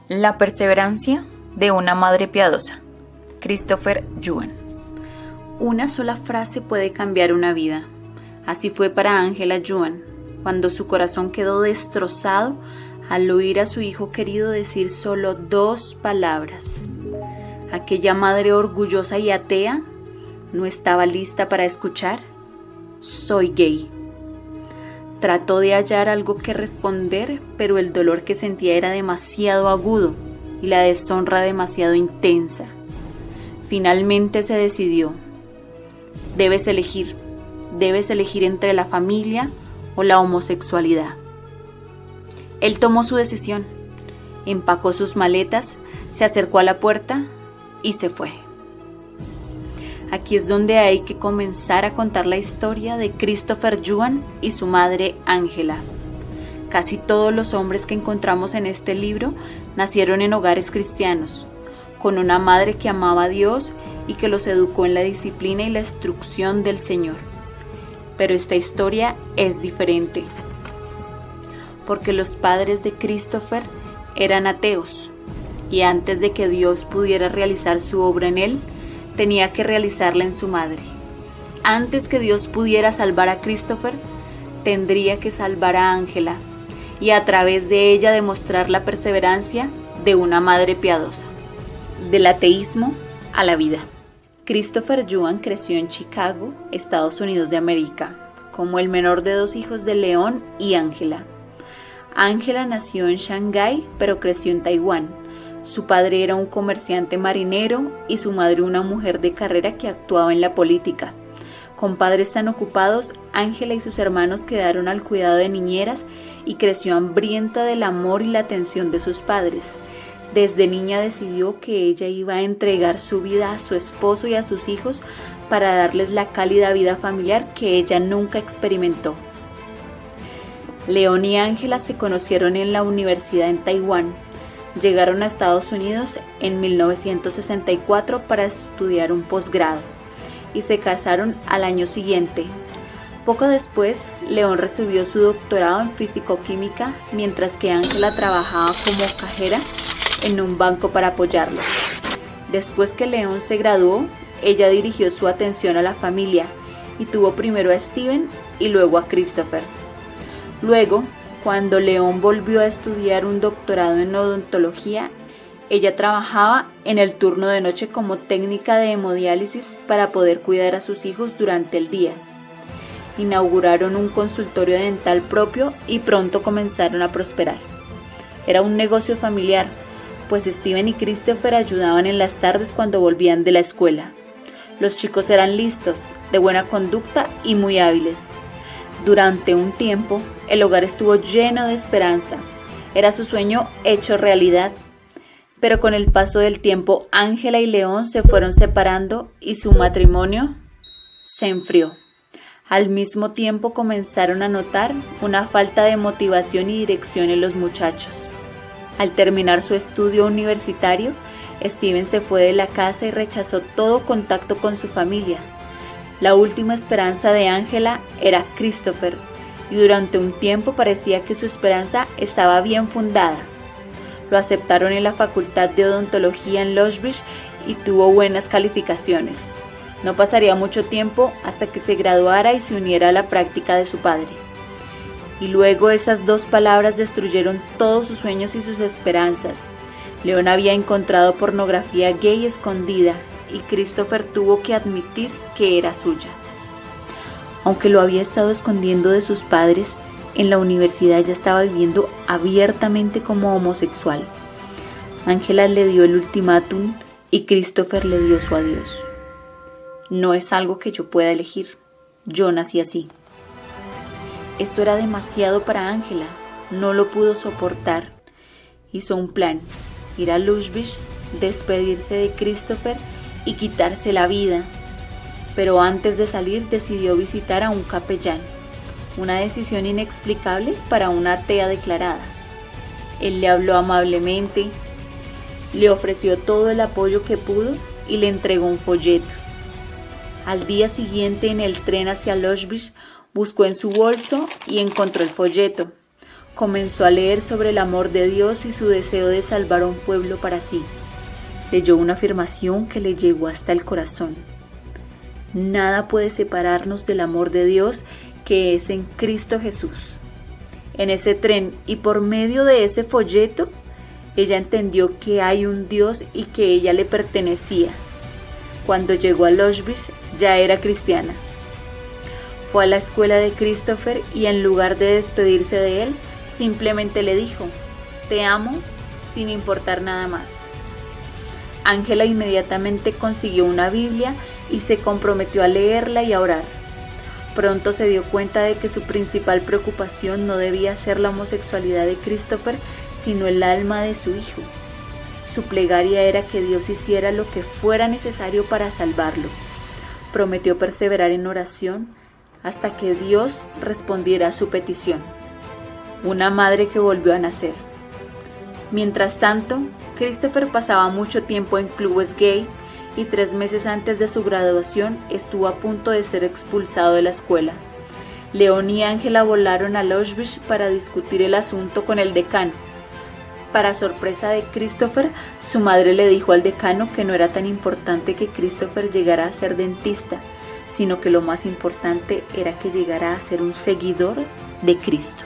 La perseverancia de una madre piadosa. Christopher Yuan. Una sola frase puede cambiar una vida. Así fue para Angela Yuan, cuando su corazón quedó destrozado al oír a su hijo querido decir solo 2 palabras. Aquella madre orgullosa y atea no estaba lista para escuchar: soy gay. Trató de hallar algo que responder, pero el dolor que sentía era demasiado agudo y la deshonra demasiado intensa. Finalmente se decidió: debes elegir entre la familia o la homosexualidad. Él tomó su decisión, empacó sus maletas, se acercó a la puerta y se fue. Aquí es donde hay que comenzar a contar la historia de Christopher Yuan y su madre Angela. Casi todos los hombres que encontramos en este libro nacieron en hogares cristianos, con una madre que amaba a Dios y que los educó en la disciplina y la instrucción del Señor. Pero esta historia es diferente, porque los padres de Christopher eran ateos, y antes de que Dios pudiera realizar su obra en él, tenía que realizarla en su madre. Antes que Dios pudiera salvar a Christopher, tendría que salvar a Angela, y a través de ella demostrar la perseverancia de una madre piadosa. Del ateísmo a la vida. Christopher Yuan creció en Chicago, Estados Unidos de América, como el menor de 2 hijos de León y Angela. Angela nació en Shanghái, pero creció en Taiwán. Su padre era un comerciante marinero y su madre una mujer de carrera que actuaba en la política. Con padres tan ocupados, Angela y sus hermanos quedaron al cuidado de niñeras y creció hambrienta del amor y la atención de sus padres. Desde niña decidió que ella iba a entregar su vida a su esposo y a sus hijos para darles la cálida vida familiar que ella nunca experimentó. León y Angela se conocieron en la universidad en Taiwán. Llegaron a Estados Unidos en 1964 para estudiar un posgrado y se casaron al año siguiente. Poco después, León recibió su doctorado en físico-química, mientras que Angela trabajaba como cajera en un banco para apoyarlo. Después que León se graduó, ella dirigió su atención a la familia y tuvo primero a Steven y luego a Christopher. Luego, cuando León volvió a estudiar un doctorado en odontología, ella trabajaba en el turno de noche como técnica de hemodiálisis para poder cuidar a sus hijos durante el día. Inauguraron un consultorio dental propio y pronto comenzaron a prosperar. Era un negocio familiar, pues Steven y Christopher ayudaban en las tardes cuando volvían de la escuela. Los chicos eran listos, de buena conducta y muy hábiles. Durante un tiempo, el hogar estuvo lleno de esperanza. Era su sueño hecho realidad. Pero con el paso del tiempo, Angela y León se fueron separando y su matrimonio se enfrió. Al mismo tiempo comenzaron a notar una falta de motivación y dirección en los muchachos. Al terminar su estudio universitario, Steven se fue de la casa y rechazó todo contacto con su familia. La última esperanza de Angela era Christopher, y durante un tiempo parecía que su esperanza estaba bien fundada. Lo aceptaron en la Facultad de Odontología en Lethbridge y tuvo buenas calificaciones. No pasaría mucho tiempo hasta que se graduara y se uniera a la práctica de su padre. Y luego esas 2 palabras destruyeron todos sus sueños y sus esperanzas. León había encontrado pornografía gay escondida y Christopher tuvo que admitir que era suya. Aunque lo había estado escondiendo de sus padres, en la universidad ya estaba viviendo abiertamente como homosexual. Angela le dio el ultimátum y Christopher le dio su adiós. No es algo que yo pueda elegir. Yo nací así. Esto era demasiado para Angela. No lo pudo soportar. Hizo un plan: ir a Lethbridge, despedirse de Christopher y quitarse la vida. Pero antes de salir decidió visitar a un capellán. Una decisión inexplicable para una atea declarada. Él le habló amablemente, le ofreció todo el apoyo que pudo y le entregó un folleto. Al día siguiente, en el tren hacia Auschwitz, buscó en su bolso y encontró el folleto. Comenzó a leer sobre el amor de Dios y su deseo de salvar a un pueblo para sí. Leyó una afirmación que le llegó hasta el corazón. Nada puede separarnos del amor de Dios que es en Cristo Jesús. En ese tren y por medio de ese folleto, ella entendió que hay un Dios y que ella le pertenecía. Cuando llegó a Auschwitz, ya era cristiana. Fue a la escuela de Christopher y en lugar de despedirse de él, simplemente le dijo: "Te amo", sin importar nada más. Ángela inmediatamente consiguió una Biblia y se comprometió a leerla y a orar. Pronto se dio cuenta de que su principal preocupación no debía ser la homosexualidad de Christopher, sino el alma de su hijo. Su plegaria era que Dios hiciera lo que fuera necesario para salvarlo. Prometió perseverar en oración hasta que Dios respondiera a su petición. Una madre que volvió a nacer. Mientras tanto, Christopher pasaba mucho tiempo en clubes gay y 3 meses antes de su graduación estuvo a punto de ser expulsado de la escuela. León y Ángela volaron a Auschwitz para discutir el asunto con el decano. Para sorpresa de Christopher, su madre le dijo al decano que no era tan importante que Christopher llegara a ser dentista, sino que lo más importante era que llegara a ser un seguidor de Cristo.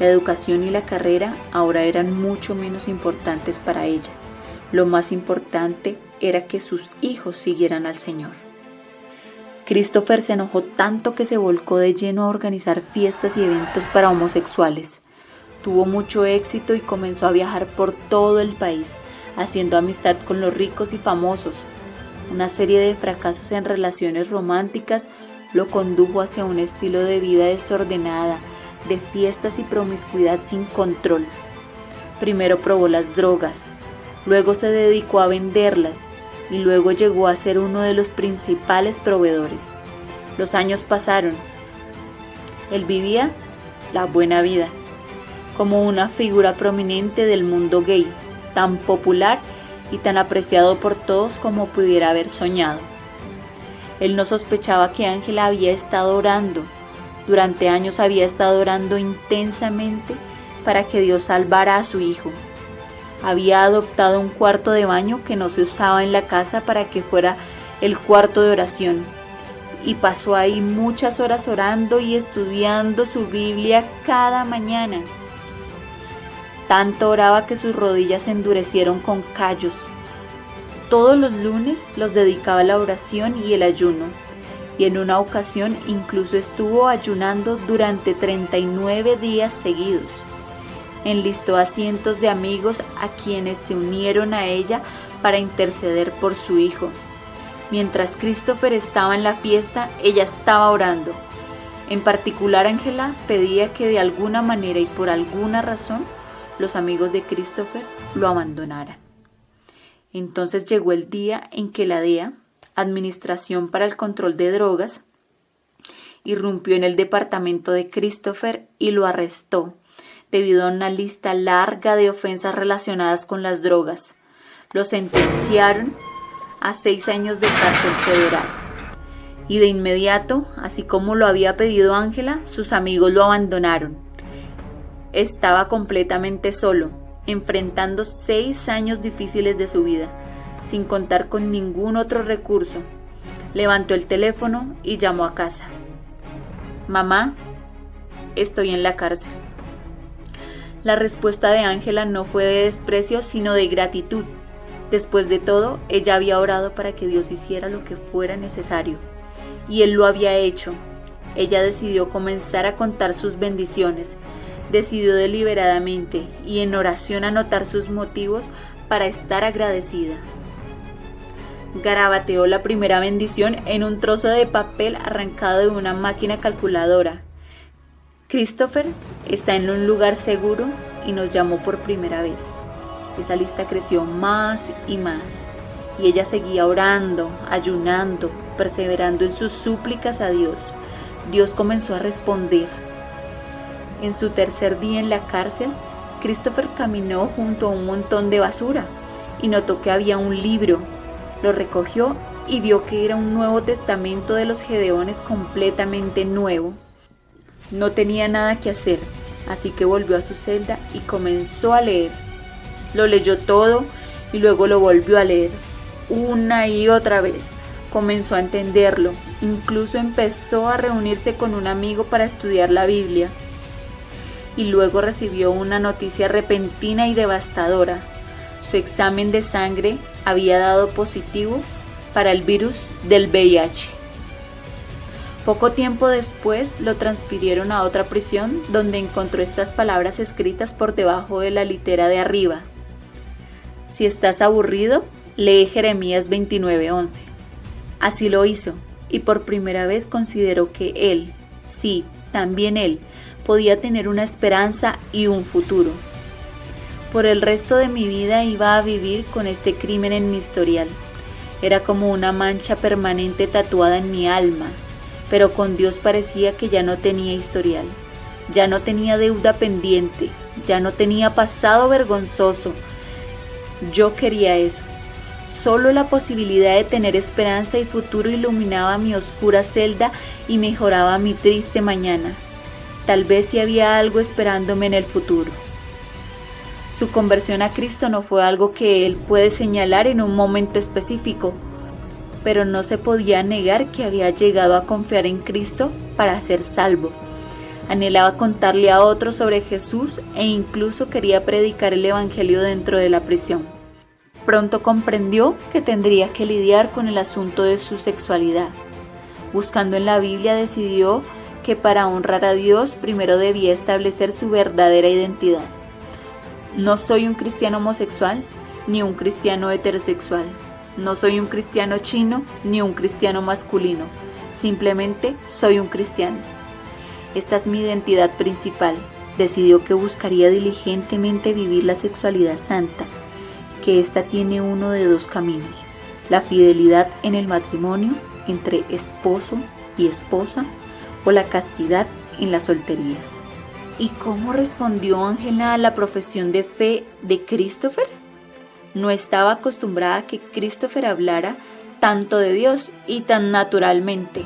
La educación y la carrera ahora eran mucho menos importantes para ella. Lo más importante era que sus hijos siguieran al Señor. Christopher se enojó tanto que se volcó de lleno a organizar fiestas y eventos para homosexuales. Tuvo mucho éxito y comenzó a viajar por todo el país, haciendo amistad con los ricos y famosos. Una serie de fracasos en relaciones románticas lo condujo hacia un estilo de vida desordenada, de fiestas y promiscuidad sin control. Primero probó las drogas, luego se dedicó a venderlas y luego llegó a ser uno de los principales proveedores. Los años pasaron. Él vivía la buena vida, como una figura prominente del mundo gay, tan popular y tan apreciado por todos como pudiera haber soñado. Él no sospechaba que Ángela había estado orando. Durante años había estado orando intensamente para que Dios salvara a su hijo. Había adoptado un cuarto de baño que no se usaba en la casa para que fuera el cuarto de oración, y pasó ahí muchas horas orando y estudiando su Biblia cada mañana. Tanto oraba que sus rodillas se endurecieron con callos. Todos los lunes los dedicaba a la oración y el ayuno, y en una ocasión incluso estuvo ayunando durante 39 días seguidos. Enlistó a cientos de amigos a quienes se unieron a ella para interceder por su hijo. Mientras Christopher estaba en la fiesta, ella estaba orando. En particular, Ángela pedía que de alguna manera y por alguna razón los amigos de Christopher lo abandonaran. Entonces llegó el día en que la DEA, Administración para el Control de Drogas, irrumpió en el departamento de Christopher y lo arrestó debido a una lista larga de ofensas relacionadas con las drogas. Lo sentenciaron a 6 años de cárcel federal. Y de inmediato, así como lo había pedido Ángela, sus amigos lo abandonaron. Estaba completamente solo, enfrentando 6 años difíciles de su vida, sin contar con ningún otro recurso. Levantó el teléfono y llamó a casa. «Mamá, estoy en la cárcel». La respuesta de Ángela no fue de desprecio, sino de gratitud. Después de todo, ella había orado para que Dios hiciera lo que fuera necesario, y Él lo había hecho. Ella decidió comenzar a contar sus bendiciones. Decidió deliberadamente y en oración anotar sus motivos para estar agradecida. Garabateó la primera bendición en un trozo de papel arrancado de una máquina calculadora. Christopher está en un lugar seguro y nos llamó por primera vez. Esa lista creció más y más, y ella seguía orando, ayunando, perseverando en sus súplicas a Dios. Dios comenzó a responder. En su tercer día en la cárcel, Christopher caminó junto a un montón de basura y notó que había un libro. Lo recogió y vio que era un Nuevo Testamento de los Gedeones completamente nuevo. No tenía nada que hacer, así que volvió a su celda y comenzó a leer. Lo leyó todo y luego lo volvió a leer, una y otra vez. Comenzó a entenderlo, incluso empezó a reunirse con un amigo para estudiar la Biblia. Y luego recibió una noticia repentina y devastadora. Su examen de sangre había dado positivo para el virus del VIH. Poco tiempo después lo transfirieron a otra prisión donde encontró estas palabras escritas por debajo de la litera de arriba. Si estás aburrido, lee Jeremías 29:11. Así lo hizo, y por primera vez consideró que él, sí, también él, podía tener una esperanza y un futuro. Por el resto de mi vida iba a vivir con este crimen en mi historial. Era como una mancha permanente tatuada en mi alma, pero con Dios parecía que ya no tenía historial, ya no tenía deuda pendiente, ya no tenía pasado vergonzoso. Yo quería eso. Solo la posibilidad de tener esperanza y futuro iluminaba mi oscura celda y mejoraba mi triste mañana. Tal vez si había algo esperándome en el futuro. Su conversión a Cristo no fue algo que él puede señalar en un momento específico, pero no se podía negar que había llegado a confiar en Cristo para ser salvo. Anhelaba contarle a otros sobre Jesús e incluso quería predicar el Evangelio dentro de la prisión. Pronto comprendió que tendría que lidiar con el asunto de su sexualidad. Buscando en la Biblia decidió que para honrar a Dios primero debía establecer su verdadera identidad. No soy un cristiano homosexual ni un cristiano heterosexual. No soy un cristiano chino ni un cristiano masculino. Simplemente soy un cristiano. Esta es mi identidad principal. Decidió que buscaría diligentemente vivir la sexualidad santa, que ésta tiene uno de dos caminos: la fidelidad en el matrimonio entre esposo y esposa o la castidad en la soltería. ¿Y cómo respondió Ángela a la profesión de fe de Christopher? No estaba acostumbrada a que Christopher hablara tanto de Dios y tan naturalmente.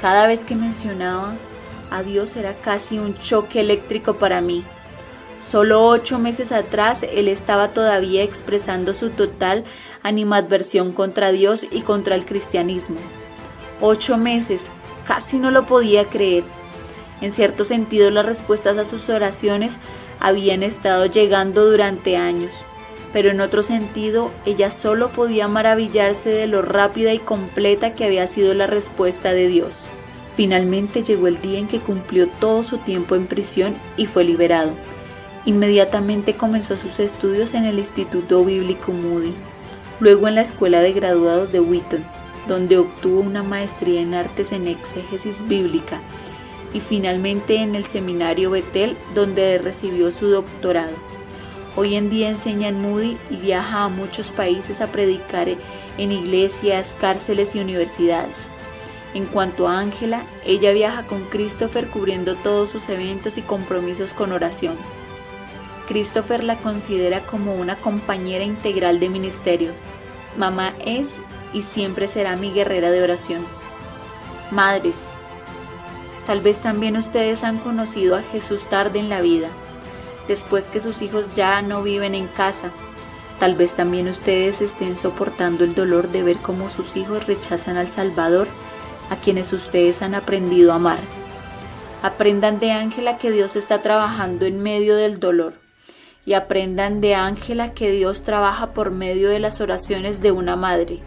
Cada vez que mencionaba a Dios era casi un choque eléctrico para mí. Solo 8 meses atrás él estaba todavía expresando su total animadversión contra Dios y contra el cristianismo. 8 meses, casi no lo podía creer. En cierto sentido, las respuestas a sus oraciones habían estado llegando durante años, pero en otro sentido, ella solo podía maravillarse de lo rápida y completa que había sido la respuesta de Dios. Finalmente llegó el día en que cumplió todo su tiempo en prisión y fue liberado. Inmediatamente comenzó sus estudios en el Instituto Bíblico Moody, luego en la Escuela de Graduados de Wheaton, donde obtuvo una maestría en artes en exégesis bíblica, y finalmente en el Seminario Bethel, donde recibió su doctorado. Hoy en día enseña en Moody y viaja a muchos países a predicar en iglesias, cárceles y universidades. En cuanto a Ángela, ella viaja con Christopher cubriendo todos sus eventos y compromisos con oración. Christopher la considera como una compañera integral de ministerio. Mamá es y siempre será mi guerrera de oración. Madres, tal vez también ustedes han conocido a Jesús tarde en la vida, después que sus hijos ya no viven en casa. Tal vez también ustedes estén soportando el dolor de ver cómo sus hijos rechazan al Salvador, a quienes ustedes han aprendido a amar. Aprendan de Ángela que Dios está trabajando en medio del dolor. Y aprendan de Ángela que Dios trabaja por medio de las oraciones de una madre.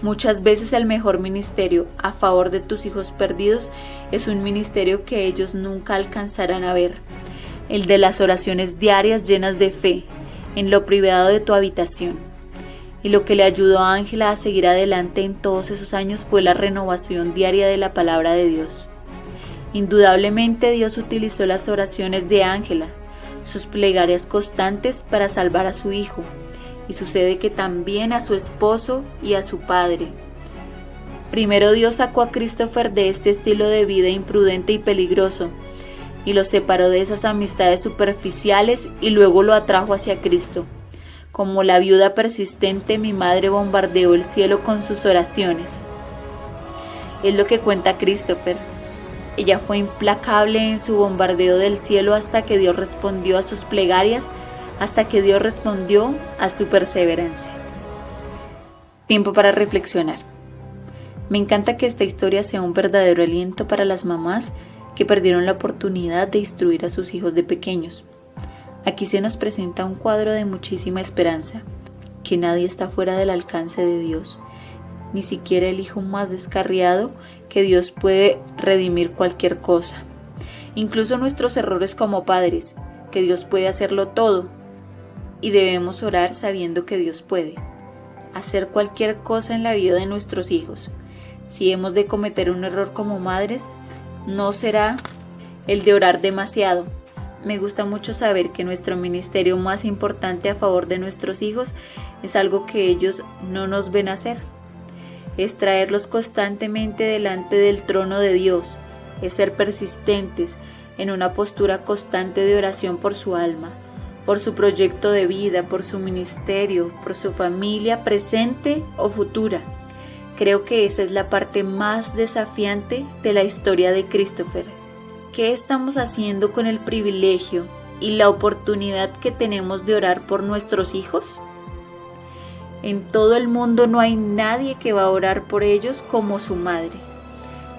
Muchas veces el mejor ministerio a favor de tus hijos perdidos es un ministerio que ellos nunca alcanzarán a ver. El de las oraciones diarias llenas de fe, en lo privado de tu habitación. Y lo que le ayudó a Ángela a seguir adelante en todos esos años fue la renovación diaria de la palabra de Dios. Indudablemente Dios utilizó las oraciones de Ángela, sus plegarias constantes para salvar a su hijo, y sucede que también a su esposo y a su padre. Primero Dios sacó a Christopher de este estilo de vida imprudente y peligroso, y lo separó de esas amistades superficiales y luego lo atrajo hacia Cristo. Como la viuda persistente, mi madre bombardeó el cielo con sus oraciones. Es lo que cuenta Christopher. Ella fue implacable en su bombardeo del cielo hasta que Dios respondió a sus plegarias, hasta que Dios respondió a su perseverancia. Tiempo para reflexionar. Me encanta que esta historia sea un verdadero aliento para las mamás que perdieron la oportunidad de instruir a sus hijos de pequeños. Aquí se nos presenta un cuadro de muchísima esperanza, que nadie está fuera del alcance de Dios, ni siquiera el hijo más descarriado, que Dios puede redimir cualquier cosa. Incluso nuestros errores como padres, que Dios puede hacerlo todo, y debemos orar sabiendo que Dios puede hacer cualquier cosa en la vida de nuestros hijos. Si hemos de cometer un error como madres, no será el de orar demasiado. Me gusta mucho saber que nuestro ministerio más importante a favor de nuestros hijos es algo que ellos no nos ven hacer. Es traerlos constantemente delante del trono de Dios, es ser persistentes en una postura constante de oración por su alma, por su proyecto de vida, por su ministerio, por su familia presente o futura. Creo que esa es la parte más desafiante de la historia de Christopher. ¿Qué estamos haciendo con el privilegio y la oportunidad que tenemos de orar por nuestros hijos? En todo el mundo no hay nadie que va a orar por ellos como su madre.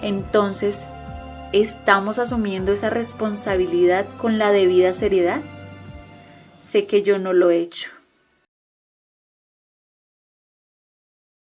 Entonces, ¿estamos asumiendo esa responsabilidad con la debida seriedad? Sé que yo no lo he hecho.